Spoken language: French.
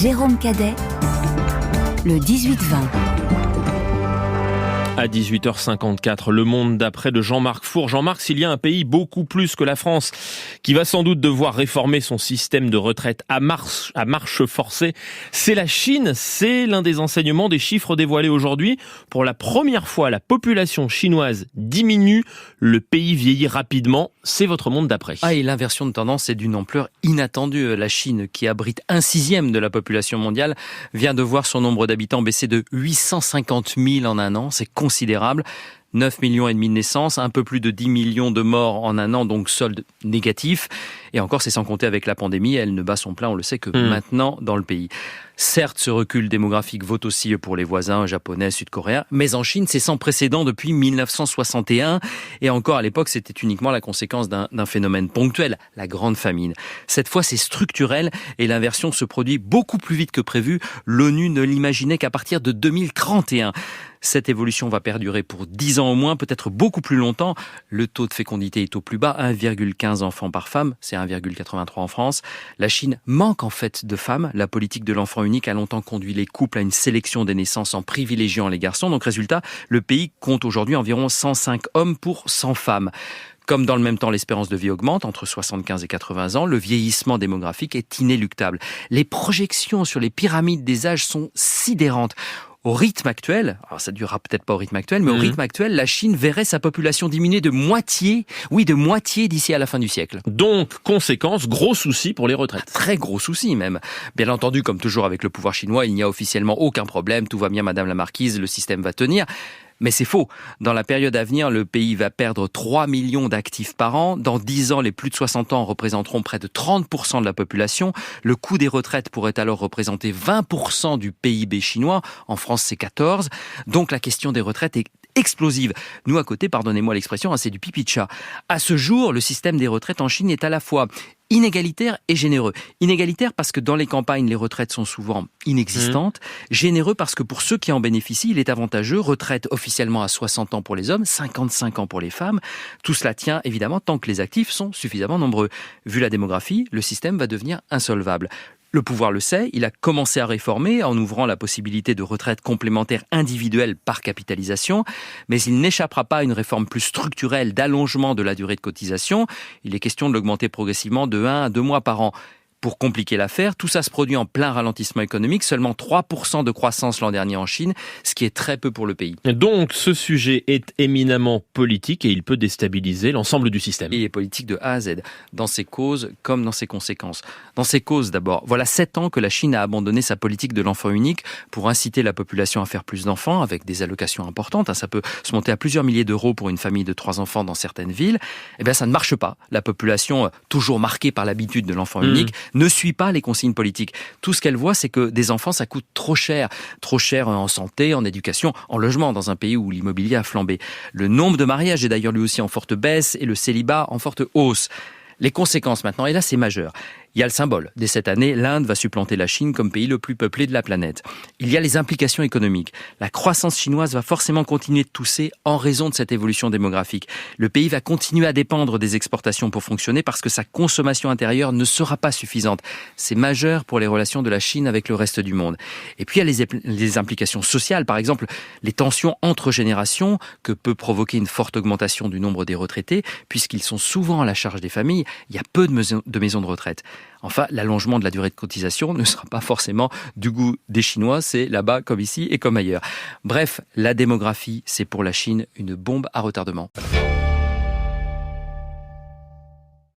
Jérôme Cadet, le 18-20. À 18h54, le monde d'après de Jean-Marc Four. Jean-Marc, s'il y a un pays beaucoup plus que la France qui va sans doute devoir réformer son système de retraite à marche forcée, c'est la Chine. C'est l'un des enseignements des chiffres dévoilés aujourd'hui. Pour la première fois, la population chinoise diminue. Le pays vieillit rapidement. C'est votre monde d'après. Et l'inversion de tendance est d'une ampleur inattendue. La Chine, qui abrite 1/6 de la population mondiale, vient de voir son nombre d'habitants baisser de 850 000 en un an. C'est considérable. 9,5 millions de naissances, un peu plus de 10 millions de morts en un an, donc solde négatif. Et encore, c'est sans compter avec la pandémie. Elle ne bat son plein, on le sait, que maintenant dans le pays. Certes, ce recul démographique vaut aussi pour les voisins japonais, sud-coréens, mais en Chine, c'est sans précédent depuis 1961. Et encore, à l'époque, c'était uniquement la conséquence d'un phénomène ponctuel, la grande famine. Cette fois, c'est structurel et l'inversion se produit beaucoup plus vite que prévu. L'ONU ne l'imaginait qu'à partir de 2031. Cette évolution va perdurer pour 10 ans au moins, peut-être beaucoup plus longtemps. Le taux de fécondité est au plus bas, 1,15 enfants par femme, c'est 1,83 en France. La Chine manque en fait de femmes. La politique de l'enfant unique a longtemps conduit les couples à une sélection des naissances en privilégiant les garçons. Donc résultat, le pays compte aujourd'hui environ 105 hommes pour 100 femmes. Comme dans le même temps, l'espérance de vie augmente entre 75 et 80 ans, le vieillissement démographique est inéluctable. Les projections sur les pyramides des âges sont sidérantes. Au rythme actuel, alors ça durera peut-être pas au rythme actuel, mais au rythme actuel, la Chine verrait sa population diminuer de moitié d'ici à la fin du siècle. Donc, conséquence, gros souci pour les retraites. Très gros souci même. Bien entendu, comme toujours avec le pouvoir chinois, il n'y a officiellement aucun problème, tout va bien Madame la Marquise, le système va tenir. Mais c'est faux. Dans la période à venir, le pays va perdre 3 millions d'actifs par an. Dans 10 ans, les plus de 60 ans représenteront près de 30% de la population. Le coût des retraites pourrait alors représenter 20% du PIB chinois. En France, c'est 14%. Donc la question des retraites est explosive. Nous, à côté, pardonnez-moi l'expression, c'est du pipi de chat. À ce jour, le système des retraites en Chine est à la fois inégalitaire et généreux. Inégalitaire parce que dans les campagnes, les retraites sont souvent inexistantes. Généreux parce que pour ceux qui en bénéficient, il est avantageux. Retraite officiellement à 60 ans pour les hommes, 55 ans pour les femmes. Tout cela tient évidemment tant que les actifs sont suffisamment nombreux. Vu la démographie, le système va devenir insolvable. Le pouvoir le sait, il a commencé à réformer en ouvrant la possibilité de retraite complémentaire individuelle par capitalisation, mais il n'échappera pas à une réforme plus structurelle d'allongement de la durée de cotisation. Il est question de l'augmenter progressivement de 1 à 2 mois par an. Pour compliquer l'affaire, tout ça se produit en plein ralentissement économique, seulement 3% de croissance l'an dernier en Chine, ce qui est très peu pour le pays. Donc ce sujet est éminemment politique et il peut déstabiliser l'ensemble du système. Il est politique de A à Z, dans ses causes comme dans ses conséquences. Dans ses causes d'abord, voilà 7 ans que la Chine a abandonné sa politique de l'enfant unique pour inciter la population à faire plus d'enfants avec des allocations importantes. Ça peut se monter à plusieurs milliers d'euros pour une famille de 3 enfants dans certaines villes. Eh bien ça ne marche pas. La population, toujours marquée par l'habitude de l'enfant unique, ne suit pas les consignes politiques. Tout ce qu'elle voit, c'est que des enfants, ça coûte trop cher en santé, en éducation, en logement, dans un pays où l'immobilier a flambé. Le nombre de mariages est d'ailleurs lui aussi en forte baisse et le célibat en forte hausse. Les conséquences maintenant, et là c'est majeur. Il y a le symbole. Dès cette année, l'Inde va supplanter la Chine comme pays le plus peuplé de la planète. Il y a les implications économiques. La croissance chinoise va forcément continuer de tousser en raison de cette évolution démographique. Le pays va continuer à dépendre des exportations pour fonctionner parce que sa consommation intérieure ne sera pas suffisante. C'est majeur pour les relations de la Chine avec le reste du monde. Et puis il y a les implications sociales, par exemple les tensions entre générations que peut provoquer une forte augmentation du nombre des retraités puisqu'ils sont souvent à la charge des familles. Il y a peu de maisons de retraite. Enfin, l'allongement de la durée de cotisation ne sera pas forcément du goût des Chinois, c'est là-bas comme ici et comme ailleurs. Bref, la démographie, c'est pour la Chine une bombe à retardement.